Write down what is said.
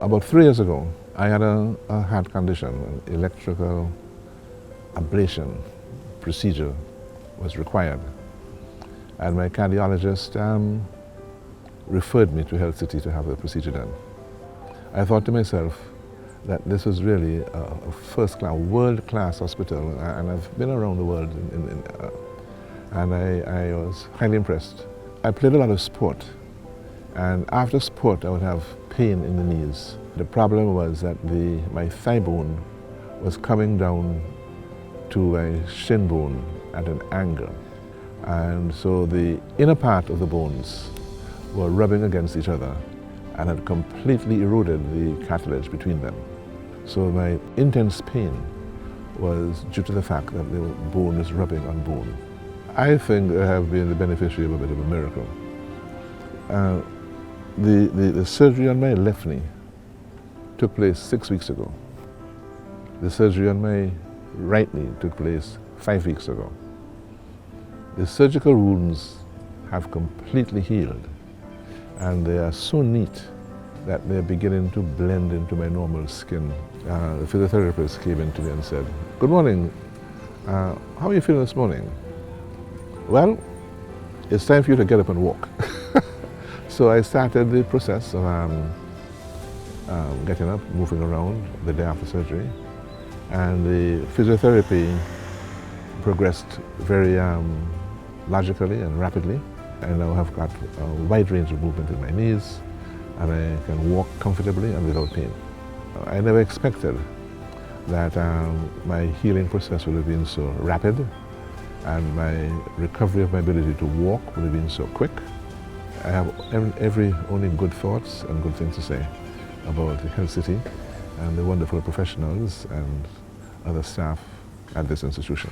About 3 years ago, I had a heart condition. An electrical ablation procedure was required. And my cardiologist referred me to Health City to have the procedure done. I thought to myself that this was really a first-class, world-class hospital, and I've been around the world, and I was highly impressed. I played a lot of sport, and after sport I would have pain in the knees. The problem was that my thigh bone was coming down to my shin bone at an angle, and so the inner part of the bones were rubbing against each other and had completely eroded the cartilage between them. So my intense pain was due to the fact that the bone is rubbing on bone. I think I have been the beneficiary of a bit of a miracle. The surgery on my left knee took place 6 weeks ago. The surgery on my right knee took place 5 weeks ago. The surgical wounds have completely healed, and they are so neat that they're beginning to blend into my normal skin. The physiotherapist came in to me and said, "Good morning, how are you feeling this morning?" "Well, it's time for you to get up and walk." So I started the process of getting up, moving around the day after surgery, and the physiotherapy progressed very logically and rapidly. I now have got a wide range of movement in my knees, and I can walk comfortably and without pain. I never expected that my healing process would have been so rapid, and my recovery of my ability to walk would have been so quick. I have only good thoughts and good things to say about the Health City and the wonderful professionals and other staff at this institution.